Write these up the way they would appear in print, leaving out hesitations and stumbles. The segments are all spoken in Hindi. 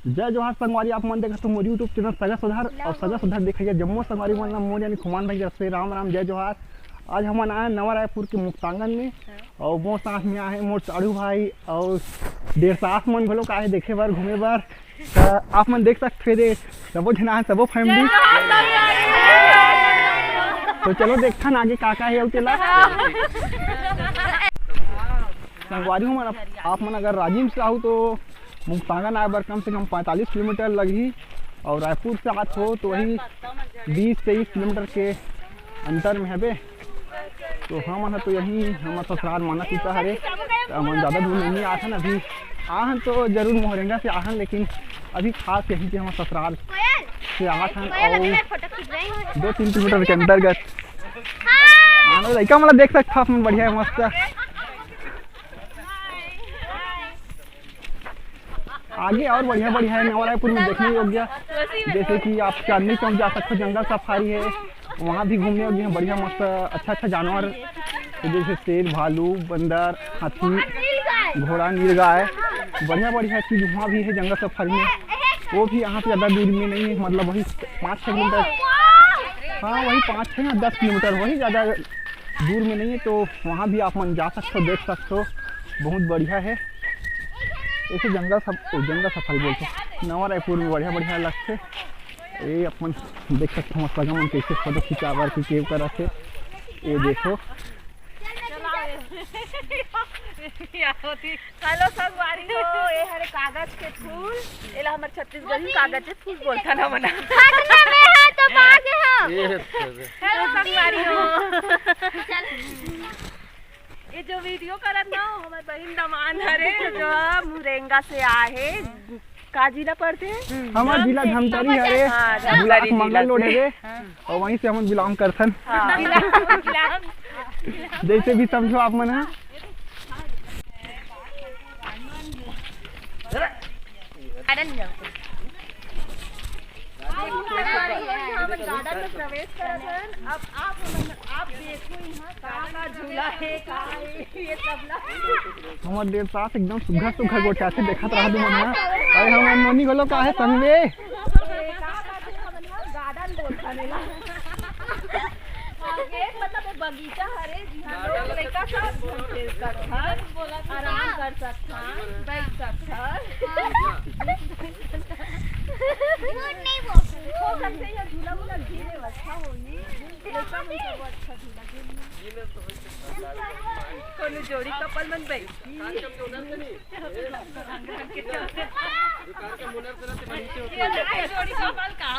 जय जोहार संगवारी, आप मन देखा तो मोर यूट्यूब चैनल सजा सुधार और सजा सुधार देखिए जम्मू संगवारी मन मोर यानी खुमान भाई से राम राम जय जोहार। आज हम आए नवा रायपुर के मुक्तांगन में और मोर साथ में आए मोर साड़ू भाई और देर साथ मन घलो आए देखे बार घूमे बार। आप मन देख सकते दे सबो जना सबो फैमिली। तो चलो देखथन आगे का है उतेला संगवारी मन। आप मन अगर राजिम से आओ तो मुक्तांगन आए बार कम से कम 45 किलोमीटर लगी और रायपुर से आत हो तो वही 20-23 किलोमीटर के अंतर में है। तो हम तो यही हम ससुराल माना पीता हरे हम ज़्यादा दूर नहीं आथन। अभी आहन तो जरूर मोहरेंगा से आहन, लेकिन अभी खास यही कि हम ससुराल से आहन और 2-3 किलोमीटर के अंतर्गत लड़का मतलब देख सकता अपन बढ़िया मस्त। आगे और बढ़िया बढ़िया है नवा रायपुर में देखने योग्य, जैसे कि आप चांदनी चौक जा सकते हो, जंगल सफारी है वहाँ भी घूमने योग्य है बढ़िया मस्त अच्छा जानवर तो जैसे शेर, भालू, बंदर, हाथी, घोड़ा, नीलगाय बढ़िया बढ़िया चीज़ वहाँ भी है जंगल सफारी में। वो भी यहाँ पे ज़्यादा दूर में नहीं है, मतलब वही 5-6 किलोमीटर, हाँ वही 5-6 या 10 किलोमीटर, वही ज़्यादा दूर में नहीं है। तो वहाँ भी आप मन जा सकते हो, देख सकते हो, बहुत बढ़िया है। ऐसे जंगल सफारी बोलते नवा रायपुर में बढ़िया बढ़िया लगते। ये अपन देख सकते हो सगा मन कैसे फोटो खिंचावर की केव करा थे। ये देखो हेलो संगवारी हो, ये हरे कागज के फूल, एला हमर छत्तीसगढ़ी कागज के फूल बोलता ना मना खटना में है तो बागे हो। हेलो संगवारी हो, ये जो वीडियो करत ना हमर बहिन दमान हरे जो मुरेंगा से आए का जिला पड़ते हमार जिला धमतरी हरे, ब्लॉक मंगल रोड है और वहीं से हम बिलोंग करथन। जैसे भी समझो आप मन है। गार्डन में प्रवेश करथन। अब आप देखो यहाँ का झूला है ये सब हमार देर साथ एकदम सुघर गोटा से देखत रहा दे मन और हम नोनी गलो का है संगे गार्डन बोलथन आगे मतलब बगीचा हरे जहाँ लोग लड़का सब खेल सकथन, आराम कर सकथन, बैठ सकथन। हो सकते हैं झूला वूला झीले अच्छा होगी, लड़का में सब अच्छा झूला झीले कोनो जोड़ी कपल मन बैठी जोड़ी कपल का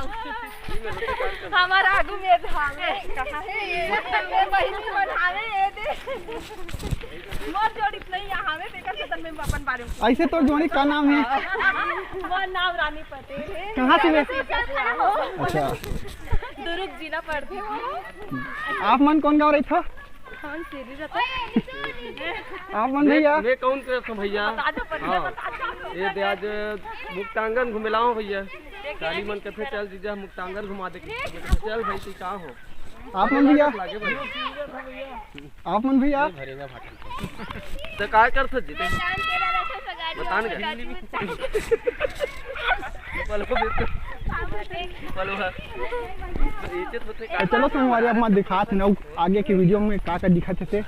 हमारा आगू में धावे कहाँ है ये बहिनी बनावे ये दे मोर जोड़ी नहीं यहाँ में देखा सदन में अपन बारे में। ऐसे तो जोड़ी का नाम है? वो नाम रानी पटेल है। कहाँ से? अच्छा दुर्ग जिला पड़ते हो। आप मन कौन गाँव रही था? कौन सीरी रहता आप मन भैया मैं कौन कर भैया ये दे आज मुक्तांगन घुमेलाओ भैया गाड़ी मन के फिर चल दीजिए मुक्तांगन घुमा दे चल भाई तू का हो। आप मन भैया आप मन भैया तो काय कर सकते बता ना चलो हमारे आप दिखाते ना आगे के वीडियो में का दिखाते थे।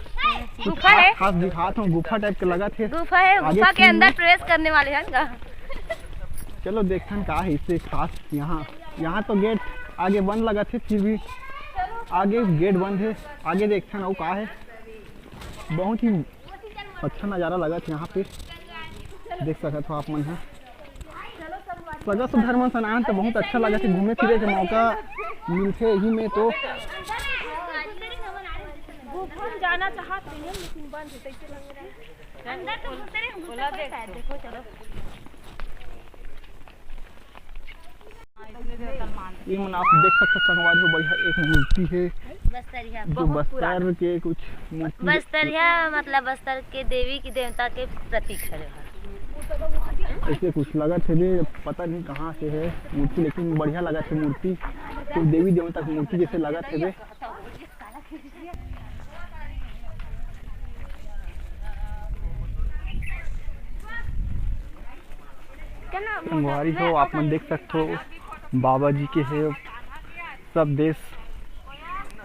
गुफा है, खास दिखाता हूँ, गुफा टाइप का लगा थे। गुफा है, गुफा के अंदर प्रवेश करने वाले हैं। चलो देखते का है इससे खास। यहाँ तो गेट आगे बंद लगा थे, फिर भी आगे गेट बंद है। आगे देखते हैं का है, बहुत ही अच्छा नज़ारा लगा था यहाँ पे, देख सकते हो आप मन है। सजा सुधार मन सनान तो बहुत अच्छा लगा था, घूमे फिरे के मौका मिलते यही में। तो जाना चाहते हैं लेकिन बंद है, कैसे लग रहा है अंदर तो बोला देखो चलो। ये मन आप देख सकते संगवारी हो बढ़िया एक मूर्ति है जो बस्तर के कुछ बस्तरिया मतलब बस्तर के देवी की देवता के प्रतीक है। ऐसे कुछ लगा थे, पता नहीं कहाँ से है मूर्ति, लेकिन बढ़िया लगा थे मूर्ति, तो देवी देवता की मूर्ति जैसे लगा थे। संगवारी हो आप मन देख सकते हो बाबा जी के है सब देश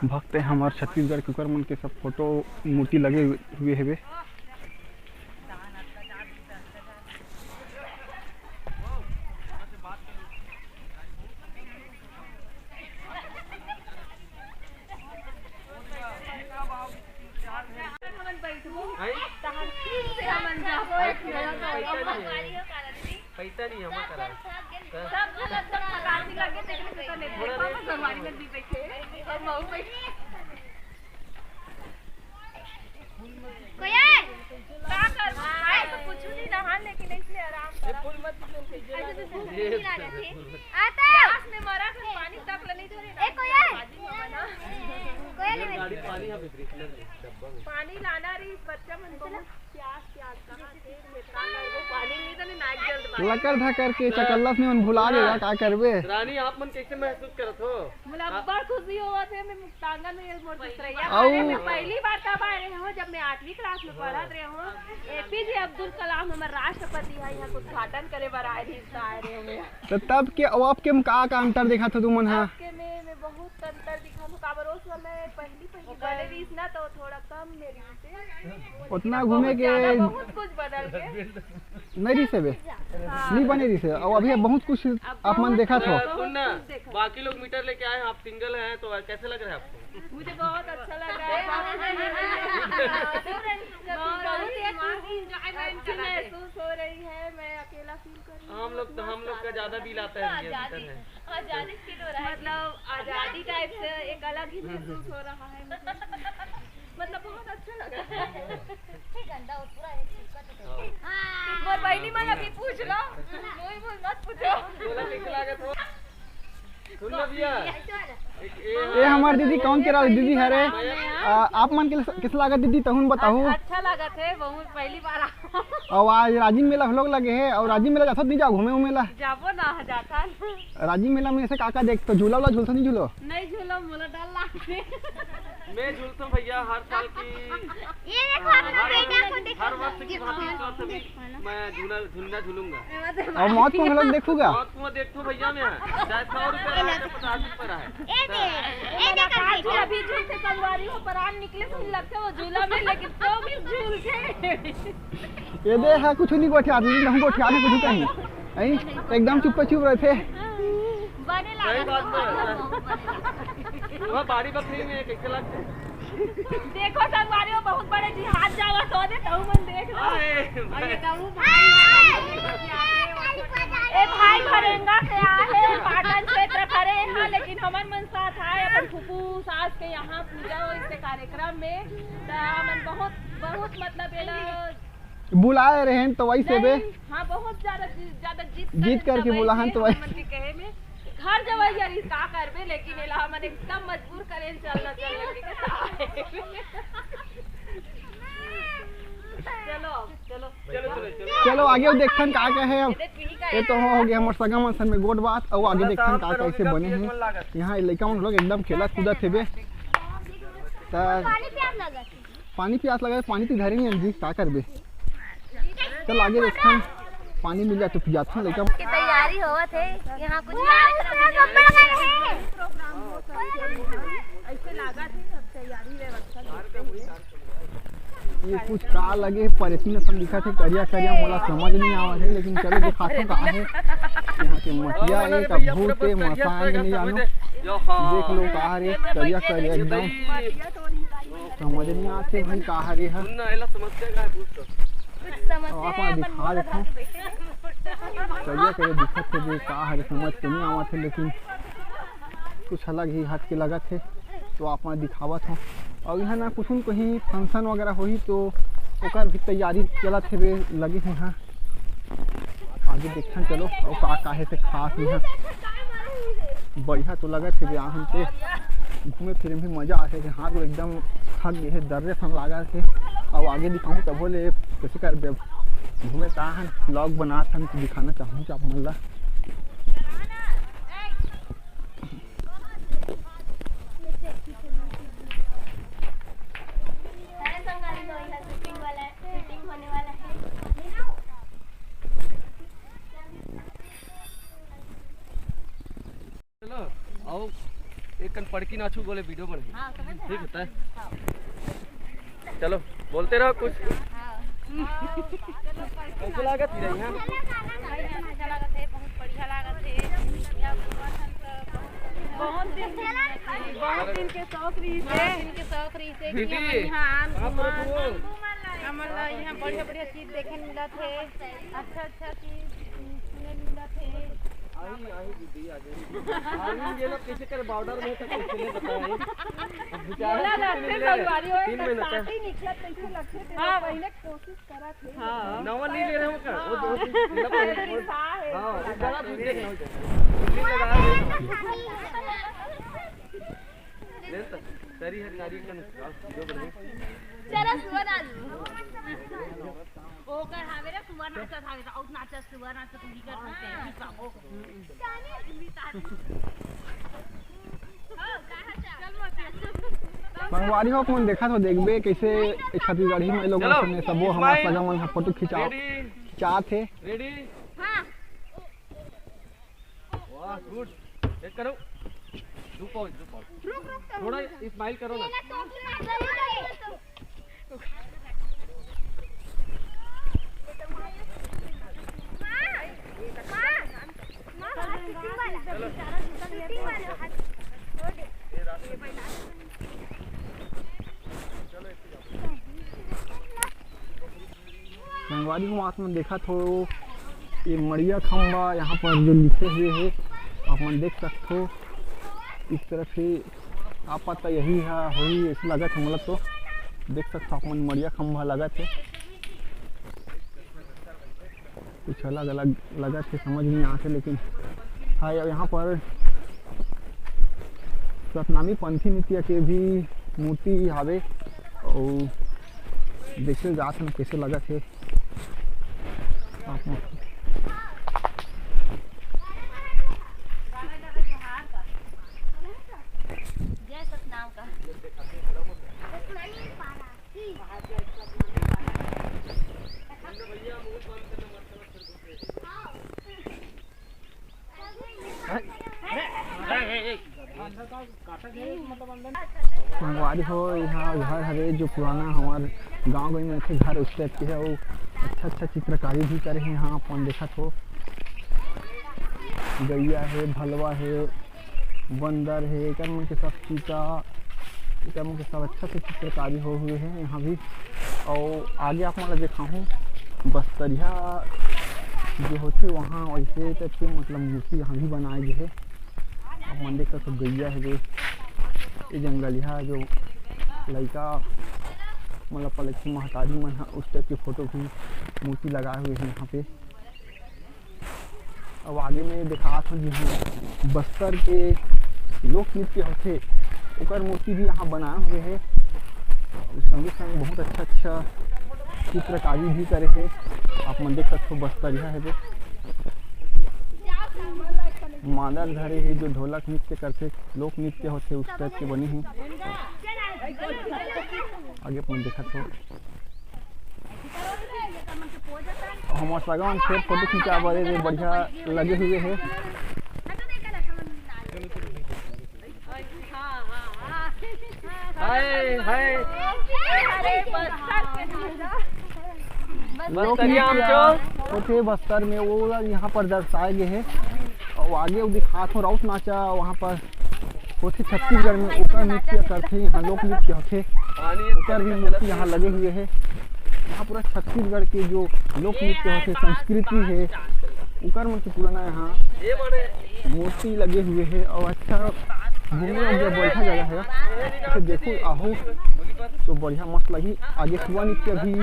भक्त है हमारे छत्तीसगढ़ के ऊपर मन के सब फोटो मूर्ति लगे हुए है। पैसा नहीं हमें करा पानी लाना रही बच्चा मन बहुत प्यास कहाँ थे पानी नहीं तो नाक जल्द लकर धकर के चकल्लस में मन भुला गया का करबे। रानी आप मन कैसे महसूस करत हो? मुला बड़ खुशी होवत है मैं मुक्तांगन में मोर दिसरैया आऊ। मैं पहली बार तब आए रहे हो जब मैं 8वीं क्लास में पढ़त रहे हो। एपीजे अब्दुल कलाम हमारे राष्ट्रपति है यहाँ उद्घाटन करे बर आए रहे हो। तो तब के अब आपके का अंतर देखा था तुमन हां के में बहुत अंतर दिखा मुकाबले उस समय पहली पहले भी इतना तो थोड़ा कम मेरी से उतना घूमे के बहुत कुछ बदल के नहीं से बे नहीं बने रही से और अभी बहुत कुछ आप मन देखा था। सुनना बाकी लोग मीटर लेके आए आप सिंगल हैं तो कैसे लग रहा है आपको? मुझे बहुत अच्छा लग रहा है महसूस हो रही है मैं अकेला फील कर रही हूँ। हम लोग का ज्यादा बिल आता है मतलब आजादी टाइप से एक अलग ही महसूस हो रहा है मतलब बहुत अच्छा लग रहा है। और बहनी मन अभी पूछ लो मत पूछो बोला कैसे लागत हो? सुन लो भैया ये हमार दीदी कौन के रहा दीदी हरे आप मन के किस लागत दीदी तहुन बताओ। अच्छा लगा थे बहुत पहली बार और आज राजीव मेला हम लोग लगे है और राजीव मेला जाता नहीं जाओ घूमे मेला जाबो ना जाता राजीव मेला में ऐसे काका देख तो झूला वाला झूलता नहीं झूलो नहीं झूलो मोला डर लगते मैं झूलता हूँ भैया हर साल की ये देखो अपना बेटा को देखो हर वर्ष की भांति मैं झूलना झूलूंगा और मौत को हम लोग देखूंगा बहुत कुआं देखो भैया मैं चाहे 100 रुपए रहा है 50 रुपए रहा है। ये देखो अभी झूलते कंगवारी हो प्राण निकले तो लगता वो झूला में लेकिन तो भी झूल के ये दे है कुछ नहीं गोठिया दीदी हम गोठिया ने कुछ कहीं एकदम चुप रहे थे। सही बात है वहाँ बाड़ी बकरी में कैसे लगते देखो संगवारी हो बहुत बड़े जिहाद जावा तो दे तऊ मन देख लो ए भाई भरेंगा से आए पाटन क्षेत्र करे यहाँ लेकिन हमारे मन साथ आए अपन फूफू सास के यहाँ पूजा हो इस कार्यक्रम में तो हमन बहुत मतलब ये बुलाए रहे तो वही से बे हाँ बहुत ज्यादा जीत करके बुला तो वही कहे में घर जब यार का करबे लेकिन एला हमन एकदम मजबूर करे चलना चलो आगे देखन का है अब ये तो हो गया हमारे सगा मन में गोट बात और आगे देखन का कैसे बने हैं यहाँ लड़का मन लोग एकदम खेला कूदा थे बे पानी प्यास लगा पानी तो धरे नहीं जी का करबे चल आगे देखन पानी मिल जाए तो पिजाता लड़का की तैयारी होवत है यहाँ कुछ ऐसे लगा थे सब तैयारी व्यवस्था ये कुछ का लगे परेशान सन दिखा थे करिया करिया मोला समझ नहीं आवा है लेकिन चलो दिखाते का है यहाँ के मटिया एक भूत है मसान नहीं जानो देख लो का रे करिया करिया एकदम समझ नहीं आते भाई का रे है आप दिखा देते करिया करिया दिखत थे का है समझ के नहीं आवा थे लेकिन कुछ अलग ही हाथ के लगा थे तो आप दिखावा था और यहाँ ना कुछ कहीं फंक्शन वगैरह होही तो ओकर भी तैयारी चलत है लगे हैं यहाँ आगे देखन चलो और का काहे से खास यहाँ बढ़िया तो लगत है यहाँ पे घूमे फिरे में मजा आते थे हाथ एकदम थक गए है दर्रे सन लगा थे और आगे दिखाऊँ तब बोले कैसे कर घूमे कहाँ ब्लॉग बना था तो दिखाना चाहूँ आप मन ला और एक कन पड़की नाचू बोले वीडियो बने ठीक होता है। चलो बोलते रहो कुछ। कैसे लागत ही रही है? बहुत बढ़िया लागत है। बहुत दिन के शौक रही से दीदी यहाँ आप यहाँ बढ़िया बढ़िया चीज देखे मिला थे, अच्छा चीज सुने मिला थे। आई दीदी आ गई। ये लोग किसी के बॉर्डर में तक किसी ने बताया अब बेचारा 3 महीने तक हां पहले कोशिश करा थे। हां नवा नहीं ले रहे हो क्या? वो हां जरा दूध देख रहा हूं लगा ले सरी है नारी का जो बने चला सुवर आलू ओकर हावेरा सुवर नाचत हावे त आउट नाचत सुवर नाचत तुम कर होते हैं ठीक बाबू संगवारी हो कौन देखा तो देखबे कैसे छत्तीसगढ़ी में लोग ने सबो हमार सगा मन फोटो खिंचा थे। रेडी हां वाह गुड एक करो दो पाँच थोड़ा स्माइल करो ना। संगवारी को वहाँ में देखा तो ये मड़िया खम्बा यहाँ पर जो लिखे हुए है अपन देख सकते हो। इस तरफ से आप पता यही है वही ऐसा लगा था मतलब तो देख सकते हो अपन मड़िया खम्बा लगा थे कुछ अलग अलग लगा थे समझ नहीं आते लेकिन हाँ यहाँ पर सतनामी पंथी नृत्य के भी मूर्ति हावे और देखे जात में कैसे लगा थे आप संगवारी हो यहाँ घर हरे जो पुराना हमारे गांव गई में थे घर उस टाइप के है वो अच्छा चित्रकारी भी करे हैं। यहाँ अपन देखा तो गैया है भलवा है बंदर है कर्म के सब चीता कर्म के सब अच्छा से चित्रकारी हो हुए हैं यहाँ भी। और आगे आप मैं देखा हूँ बस्तरिया जो होते वहाँ वैसे टाइप के मतलब मूर्ति यहाँ भी बनाए गए है। आप मन देख सकते गैया है जो ये जंगलिया जो लड़का मतलब पलखी महतारी में उस टाइप के फोटो भी मूर्ति लगाए हुए हैं यहाँ पे। अब आगे में देखा था जी हाँ बस्तर के लोक नृत्य होते उकर मूर्ति भी यहाँ बनाए हुए है। संगे संग बहुत अच्छा चित्रकारी भी करे है। आप मन देख सकते हो बस्तरिया है जो मादर धरे है जो ढोलक नृत्य करते लोक नृत्य होते उस टाइप के बनी है। आगे अपन देखा तो हमारे सगान फिर फोटो खींचा बड़े बढ़िया लगे हुए है। छोटे बस्तर में वो यहाँ पर दर्शाए गए हैं। और आगे वो दिखा तो राउत नाचा वहाँ पर होते छत्तीसगढ़ में उकर नृत्य करते यहाँ लोक नृत्य होते उकर भी मूर्ति यहाँ लगे हुए है। यहाँ पूरा छत्तीसगढ़ के जो लोक नृत्य होते संस्कृति है उकर में पुराना यहाँ मूर्ति लगे हुए है। और अच्छा घूमने जो बढ़िया जगह है तो देखो आओ तो बढ़िया मस्त लगी। आगे सुआ नृत्य भी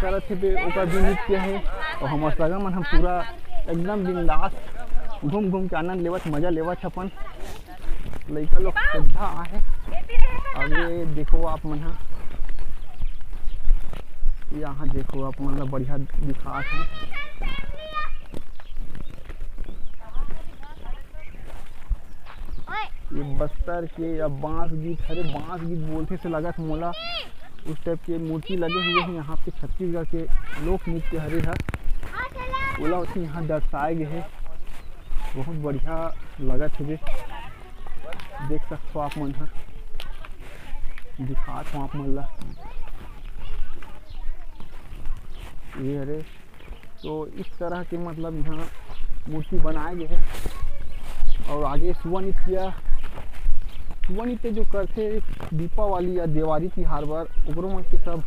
करते थे उकर भी नृत्य है। और हमारे सगा मन हम पूरा एकदम बिंदास घूम के आनंद लेवत मजा लेवत अपन लड़का लोग श्रद्धा आहे। आगे देखो आप मन यहाँ देखो आप मतलब बढ़िया दिखात है। ये बस्तर के या बांस गीत हरे बांस गीत बोलते से लगा था मोला उस टाइप के मूर्ति लगे हुए हैं यहाँ पे छत्तीसगढ़ के लोक नृत्य हरे है ओला यहाँ दर्शाए गए हैं। बहुत बढ़िया लगा थे। देख सकते हो आप मन हा दिखात हो आप मन ला ये हरे। तो इस तरह के मतलब यहाँ मूर्ति बनाए गए हैं। और आगे सुबह नृत्य जो करते दीपावली या दिवाली तिहार पर ओकरो मन के सब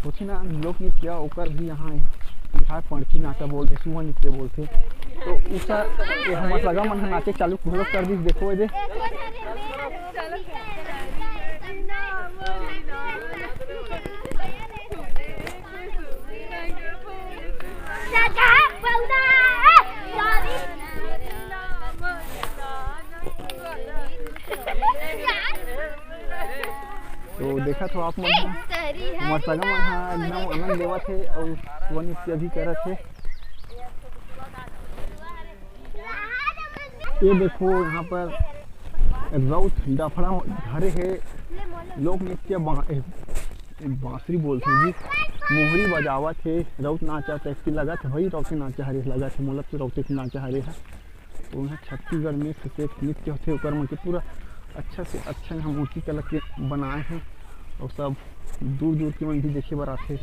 होती ना लोक नृत्य ओकर भी यहाँ दिखाए पंछी नाचा बोलते सुबह नृत्य बोलते। तो उसका हमारे लगा मन नाचे चालू कर दी। देखो ये तो देखा तो आप मन हमारे सगा मन एकदम आनंद लेवा थे और सुबह नृत्य भी करा थे। ये देखो यहाँ पर रौत डफड़ा धरे है लोक नृत्य बांसुरी बोलते जी मोहरी बजावत है रौत नाचा टैक्सी लगा थे वही रौते नाचा हरे लगा थे मोलत के रौते के नाचा हरे है। तो यहाँ छत्तीसगढ़ में नृत्य होते ओकर मन के पूरा अच्छा से अच्छा यहाँ मूर्ति कला के बनाए हैं और सब दूर दूर के मन भी देखे बर आते।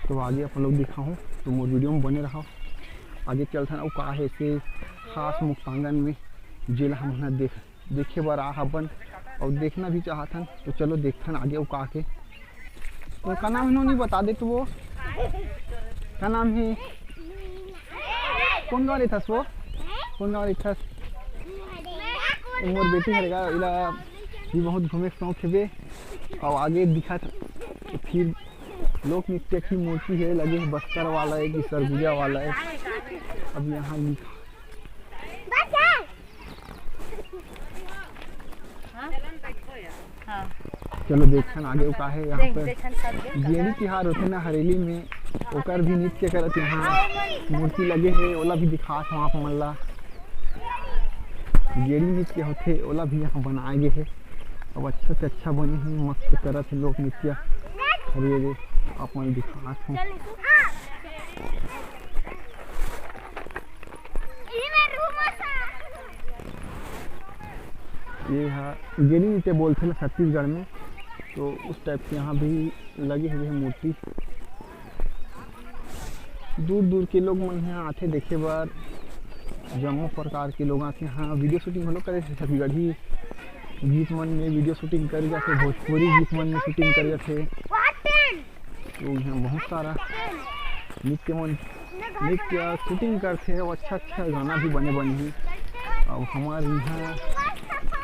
तो आगे अपन लोग दिखाऊँ तो मोर वीडियो में बने रहा आगे चलते और का है ऐसे खास मुक्तांगन में जेला हम देखे बर आ हबन और देखना भी चाहतन। तो चलो देखथन आगे का के तो का नाम है नहीं बता दे तो वो का नाम है कौन गाँव रहता वो कौन गाँव रहता मोर बेटी हरेगा इला भी बहुत घूमे के शौक है और आगे दिखा तो फिर लोक नृत्य की मूर्ति है लगे बस्तर वाला है कि सरगुजा वाला है। अब यहाँ चलो देखन आगे का है यहाँ पर गेड़ी तिहार होते ना हरेली में ओकर भी नृत्य करत यहाँ मूर्ति लगे है ओला भी दिखात हो आप मन ला गेड़ी नृत्य होते ओला भी यहाँ बनाए गए है। अब अच्छा से अच्छा बने हैं मस्त करत है लोक नृत्य हरे आप मन दिखात हो। ये है गेड़ी नृत्य बोलते हैं छत्तीसगढ़ में। तो उस टाइप के यहाँ भी लगे हुए हैं मूर्ति दूर दूर के लोग मन यहाँ आते देखे बार जम्मू प्रकार के लोग आते यहाँ वीडियो शूटिंग हम लोग करे छत्तीसगढ़ी गीत मन में वीडियो शूटिंग कर जाते भोजपुरी गीत मन में शूटिंग कर जाते। तो यहाँ बहुत सारा नृत्य शूटिंग करते और अच्छा अच्छा गाना भी बने हैं। और हमारे यहाँ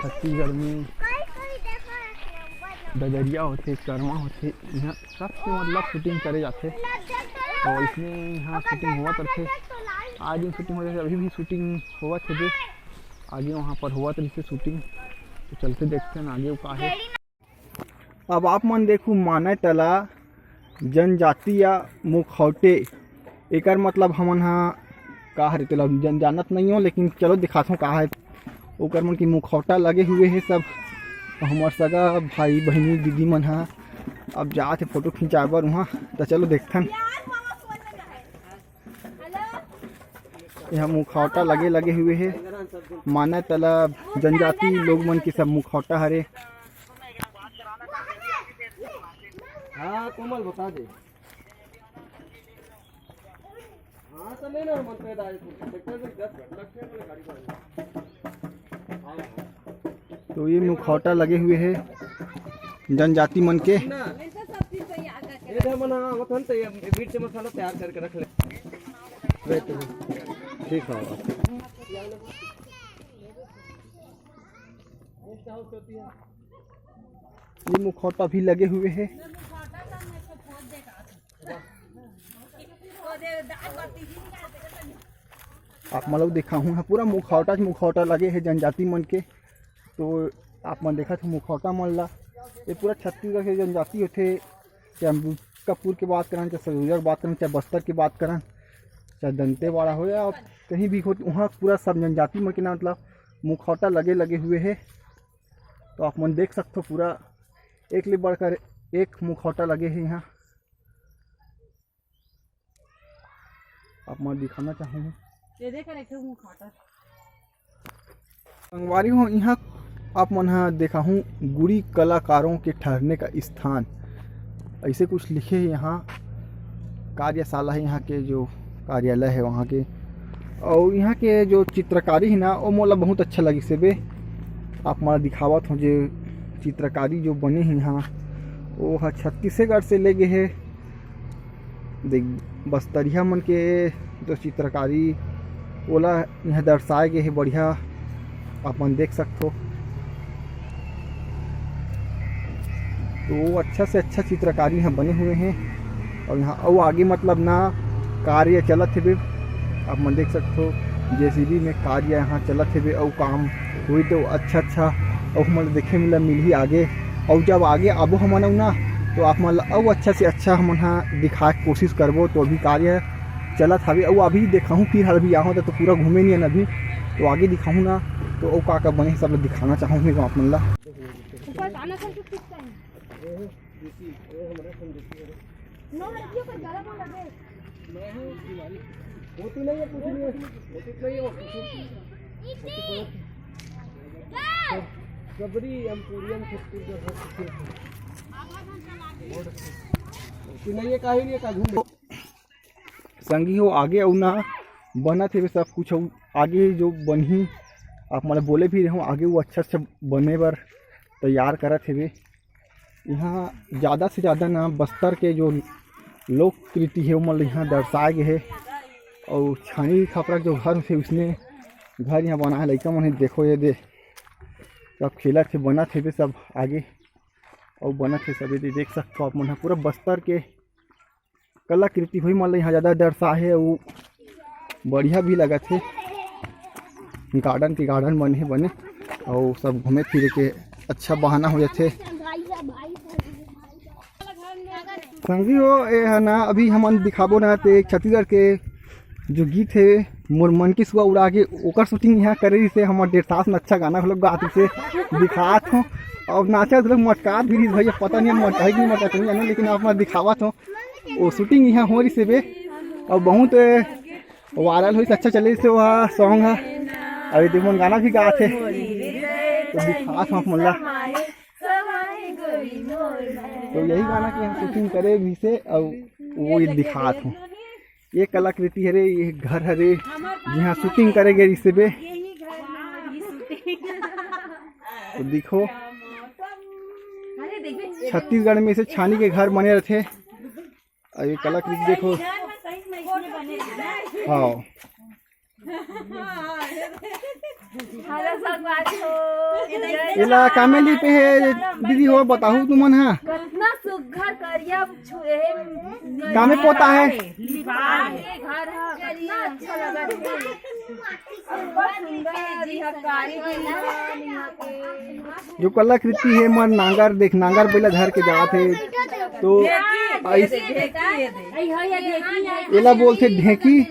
छत्तीसगढ़ में ददरिया होते कर्मा होते यहाँ सबसे मतलब शूटिंग करे जाते और इसमें यहाँ शूटिंग हुआ करते आज दिन शूटिंग हो जाते अभी भी शूटिंग हुआ थे आगे वहाँ पर हुआ तो शूटिंग। तो चलते देखते हैं आगे का है। अब आप मन देखो माने तला जनजाति या मुखौटे एकर मतलब हमन हाँ का हरे तेला जानत नहीं हो लेकिन चलो दिखाता हूँ का है ओकर मन की मुखौटा लगे हुए है सब हमार सगा भाई बहनी दीदी मन हाँ अब जाते फोटो खिंचाए बर वहाँ। तो चलो देखथन यहाँ मुखौटा लगे हुए है माना तला जनजाति लोग मन की सब मुखौटा हरे। हाँ कोमल बता दे हाँ तो लेना मन पे दाए तो ये मुखौटा लगे हुए है जनजाति मन के। बीट से मसाला तैयार करके रख ले ठीक है। ये मुखौटा भी लगे हुए हैं। आप मतलब देखा हूँ पूरा मुखौटा लगे हैं जनजाति मन के। तो आप मन देखा थे मुखौटा मन ला ये पूरा छत्तीसगढ़ के जनजाति होते चाहे अम्बिकापुर की बात करें चाहे सरगुजा की बात करें चाहे बस्तर की बात करें चाहे दंतेवाड़ा हो या कहीं भी हो वहाँ पूरा सब जनजाति मन के ना मतलब मुखौटा लगे हुए हैं। तो आप मन देख सकते हो पूरा एक ले बढ़कर एक मुखौटा लगे हैं यहाँ। आप मैं दिखाना चाहूँगा। संगवारी हो यहाँ आप मन देखा हूँ गुड़ी कलाकारों के ठहरने का स्थान, ऐसे कुछ लिखे है। यहाँ कार्यशाला है, यहाँ के जो कार्यालय है वहाँ के, और यहाँ के जो चित्रकारी है ना वो मोला बहुत अच्छा लगी से बे। आप मैं दिखावत हूँ जो चित्रकारी जो बने हैं यहाँ वो छत्तीसगढ़ से ले गए है। देख बस्तरिया मन के जो चित्रकारी ओला यहाँ दर्शाए गए है बढ़िया, आप मन देख सकते हो। तो अच्छा से अच्छा चित्रकारी यहाँ बने हुए हैं, और यहाँ और आगे मतलब ना कार्य चलत है बे, आप मन देख सकते हो। जेसीबी में कार्य यहाँ चलत है बे, और काम हुई तो अच्छा और हम देखे मिला मिल ही आगे। और जब आगे आबो हमन ना तो आप मन और अच्छा से अच्छा हम दिखा के कोशिश करबो। तो अभी कार्य चलत हवे, और अभी देखा फिर अभी यहाँ तो पूरा घूमे नहीं है अभी, तो आगे दिखाऊँ ना तो का बने सब दिखाना चाहूँगी आप मन ला। संगी हो आगे और ना बना थे सब कुछ आगे जो बनी आप मतलब बोले भी रहो आगे वो अच्छा से बने बर तैयार करा थे वे। यहाँ ज़्यादा से ज़्यादा ना बस्तर के जो लोक कृति है वो मतलब यहाँ दर्शाए गए है। और छानी खपरा जो घर थे उसने घर यहाँ बना है, लड़का मन देखो ये दे सब खेला थे बना थे सब आगे और बना थे सब ये देख सकते हो आप मन। पूरा बस्तर के कलाकृति हुई मतलब यहाँ ज़्यादा दर्शा है, वो बढ़िया भी लगा थे। गार्डन के गार्डन बने और सब घूमे फिरे के अच्छा बहाना हो जाते। संगी हो ये है ना अभी हम दिखाबो ना तो छत्तीसगढ़ के जो गीत है मोर मन की सुबह उड़ा के ओकर शूटिंग यहाँ करे से हमारे 1.5 में अच्छा गाना लोग गाते से दिखात हूँ। और नाचत लोग मटकात भी भैया पता नहीं मटका नहीं मटका नहीं जाने, लेकिन आप दिखावत हो वो शूटिंग यहाँ हो रही से बे। और बहुत वायरल हुई अच्छा चले से वह सॉन्ग है, अभी देखो गाना भी गाते तो दिखात हूँ मुल्ला। तो यही गाना की हम शूटिंग करे भी से और वो ये दिखात हूँ। ये कलाकृति है रे, ये घर है रे यहाँ शूटिंग करेंगे इससे बे। तो देखो छत्तीसगढ़ में से छानी के घर बने रहते। और ये कलाकृति देखो हाँ इला कामेली पे है दीदी हो बताओ तुमन है कितना सुघर करिया कामे पोता है घर कितना अच्छा लगा जो कलाकृति है मन नांगर देख नांगर पहले घर के जाते तो इला बोलते ढेकी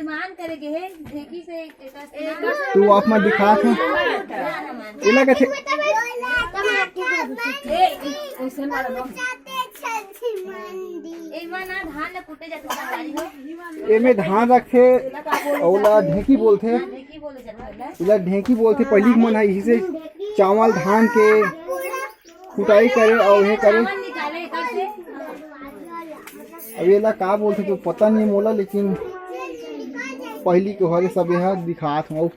तो आप मैं दिखा था इला कैसे में धान रखे और ढेकी बोलते इला ढेकी बोलते पहली मन है यही से चावल धान के कुटाई करे और ये करे। अब ये ला का बोलते तो पता नहीं मोला, लेकिन पहली के हरे सब यहाँ दिखात हूँ।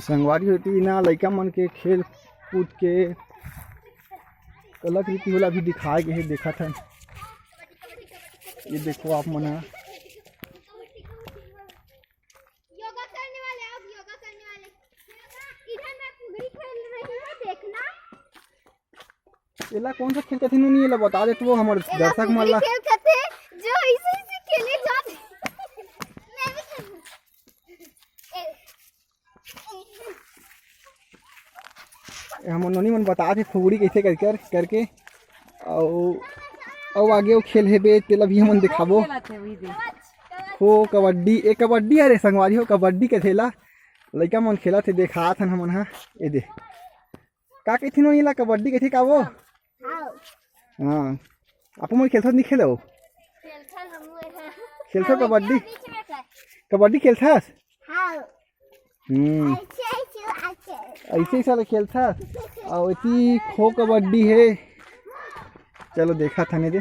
संगवारी होती ना लड़का मन के खेल कूद के कलाकृति वाला भी दिखाए गए है। देखा था ये देखो आप मना योगा करने वाले आप योगा करने वाले इधर मैं फुगड़ी खेल रही हूं देखना। एला कौन सा खेल कथी नहीं एला बता दे तो हमारे दर्शक मन ला खेल कथे जो ऐसे ऐसे खेले जाते मैं भी खेलूं। हम नोनी मन बता थे फुगड़ी कैसे करके और आगे वो खेल है बे तेला भी हमन दिखाबो हो कबड्डी एक कबड्डी अरे संगवारी हो कबड्डी के खेला लड़का मन खेला थे देखा था हमन हाँ ये दे का कहती नो नीला कबड्डी कैसे का वो हाँ आप मन खेलता नहीं खेलो खेलता कबड्डी कबड्डी खेलता ऐसे ही साला खेलता और इतनी खो कबड्डी है चलो देखा था नहीं दे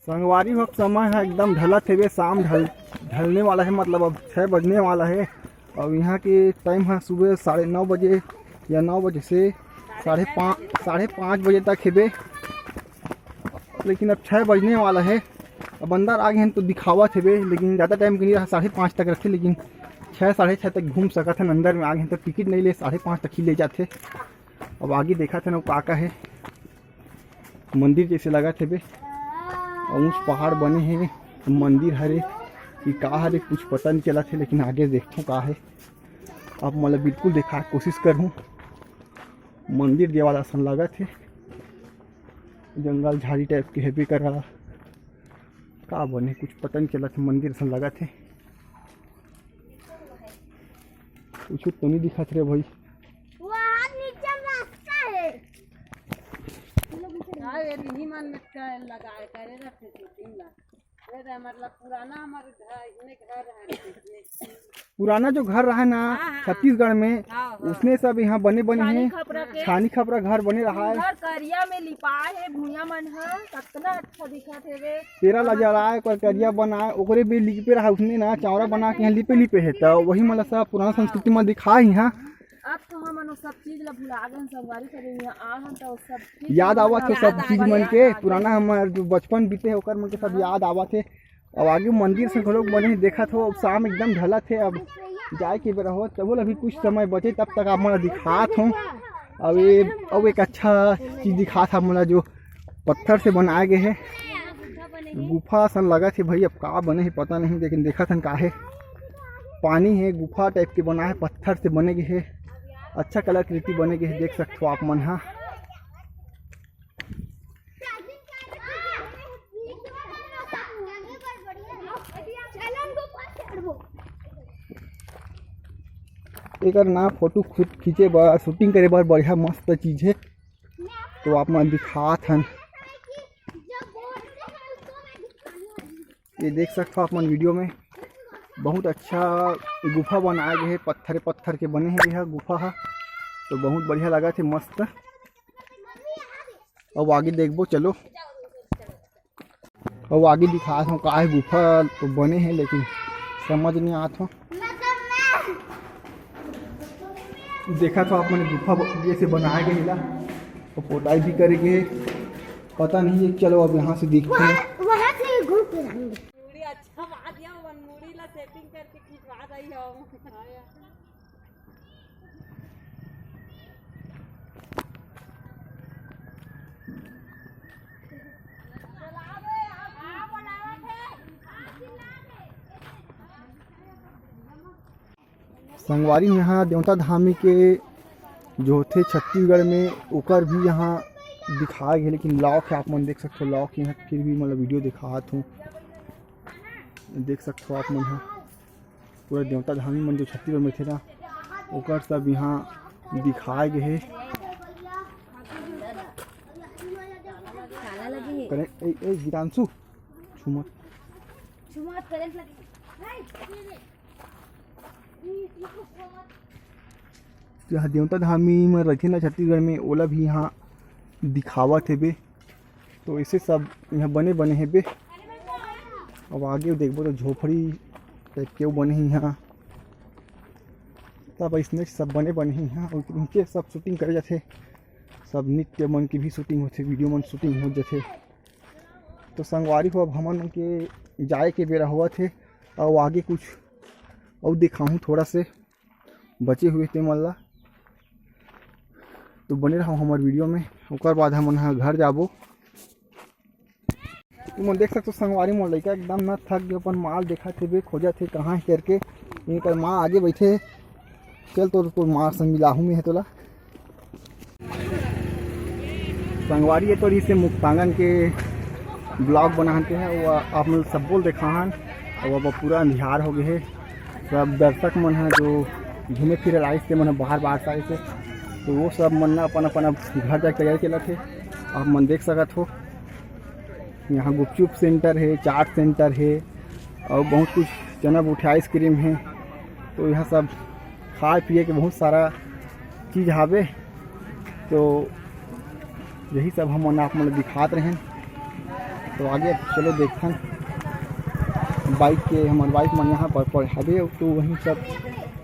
संगवारी वक्त समय है एकदम ढला थे शाम ढलने वाला है मतलब अब 6 बजने वाला है और यहाँ के टाइम है सुबह 9:30 बजे या 9 बजे से 5:30 बजे तक है बे लेकिन अब 6 बजने वाला है अब अंदर आ गए हैं तो दिखावा थे बे लेकिन ज़्यादा टाइम के नहीं रहा 5:30 तक रखे लेकिन 6 साढ़े 6 तक घूम सका था अंदर में आ गए तो टिकट नहीं ले 5:30 तक ही ले जाते अब आगे देखा था ना वो काका है मंदिर जैसे लगा थे बे ऊँच पहाड़ बने हैं मंदिर हरे कि का हरे कुछ पता नहीं चला थे लेकिन आगे देखता हूँ का है अब मतलब बिल्कुल देखा कोशिश करूँ मंदिर जे वाला सन लगा थे जंगल झाड़ी टाइप के हेबे कर रहा का बने कुछ पता नहीं चला था मंदिर सन लगा थे कुछ तो नहीं दिखा थे भाई पुराना जो घर रहा है ना छत्तीसगढ़ में उसने सब यहाँ बने हैं छानी खपरा घर बने रहा है करिया में लिपाए है भूया मन है कितना अच्छा दिखत है वे तेरा लजा है करिया बनाए ओकरे भी लिपे रहा उसने ना चावड़ा बना के यहाँ लिपे है तो वही मतलब सब पुराना संस्कृति में दिखा यहाँ अब तो हम सब चीज ला भुला गए संगवारी करे यहाँ आ तो सब याद आवा थे सब चीज मन के पुराना हमारे जो बचपन बीते है ओकर मन के सब याद आवा थे अब आगे मंदिर से लोग बने देखा था अब शाम एकदम ढला थे अब जाए के बेरा हो तब अभी कुछ समय बचे तब तक आप मैं दिखात हूँ अब एक अच्छा चीज़ दिखा था मतलब जो पत्थर से बनाए गए है गुफा सन लगा थे भाई अब का बने है पता नहीं लेकिन देखा था का है पानी है गुफा टाइप के बना है पत्थर से बने गए है अच्छा कलाकृति बने गए है देख सकते हो आप मन हाँ एक ना फोटो खुद खींचे बार शूटिंग करे बार बढ़िया मस्त चीज़ है तो आप मैं दिखा था ये देख सकते हो आप मन वीडियो में बहुत अच्छा गुफा बनाए गए है पत्थर के बने हैं यह गुफा है तो बहुत बढ़िया लगा थे मस्त अब आगे देखबो चलो अब आगे दिखा हूँ का है गुफा तो बने हैं लेकिन समझ नहीं आता देखा तो आप मैंने गुफा जैसे बनाया गया तो पोताई भी करेंगे पता नहीं है चलो अब यहाँ से देखते हैं संगवारी यहाँ देवता धामी के जो थे छत्तीसगढ़ में ओकर भी यहाँ दिखाया गया लेकिन लॉक है आप मन देख सकते हो लॉक यहाँ फिर भी मतलब वीडियो दिखात हूँ देख सकते हो आप मन यहाँ पूरा देवता धामी मन जो छत्तीसगढ़ में थे ना ओकर सब यहाँ दिखाए गए है गीतांशु छुमत यहाँ देवता धामी में रखे ना छत्तीसगढ़ में ओला भी यहाँ दिखावा थे बे तो ऐसे सब यहाँ बने हैं बे अब आगे देखो तो झोपड़ी टाइप के बने हैं यहाँ तब इसमें सब बने हैं यहाँ और उनके सब शूटिंग करे जाते सब नृत्य मन की भी शूटिंग होते वीडियो मन शूटिंग हो जाते तो संगवारी को अब हमन के जाए के बेरा हुआ थे और आगे कुछ और दिखाऊँ थोड़ा से बचे हुए थे मल्ला तो बने रहा हमारे वीडियो में ओकर बाद हम घर जाबो तुम देख सकते हो संगवारी मोर लड़का एकदम न थक गए अपन माल देखा थे बे खोजा थे कहाँ करके एक माँ आगे बैठे चल तो माँ संग मिलाहू में है तोला संगवारी है तो इसे मुक्तांगन के ब्लॉग बनाते हैं वो आप लोग सब बोल देखा हन और वो पूरा अंधियार हो गए है सब दर्शक मन है जो घूमे फिरे लाइस से मन बाहर से से तो वो सब मन अपन अपन घर जाके तैयारी चला थे आप मन देख सकत हो यहाँ गुपचुप सेंटर है चाट सेंटर है और बहुत कुछ चना उठे आइसक्रीम है तो यहाँ सब खाए पिए के बहुत सारा चीज़ हावे तो यही सब हम आप मतलब दिखाते रहें तो आगे चलो देखते हैं बाइक के हमारे बाइक मन यहाँ पर पढ़ावे तो वहीं सब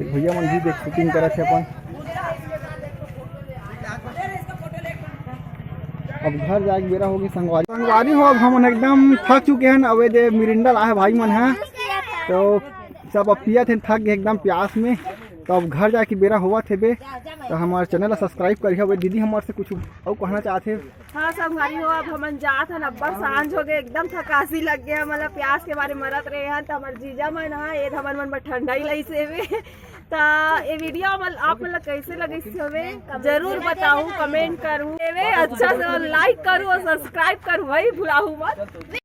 भैया मन भी देख शूटिंग करे थे अपन अब घर जाके बेरा होगी संगवारी हो अब हम एकदम थक चुके हैं अब दे मिरिंडा लाए भाई मन है तो सब अब पिया थे थक गए एकदम प्यास में तो अब घर जाके बेरा हुआ थे बे तो हमारे चैनल सब्सक्राइब करिए दीदी हमारे से कुछ और कहना चाहते हाँ संगवारी हो अब हम जात हन अब्बर सांझ हो गए एकदम थकासी लग गया मतलब प्यास के बारे मरत रहे हैं तो हमारे जीजा मन है ये हमन मन में ठंडा ही लई से तो ये वीडियो आप मतलब कैसे लगे हवे जरूर बताऊं कमेंट करूं अच्छा से लाइक करूं और सब्सक्राइब करूं वही भुलाऊं मत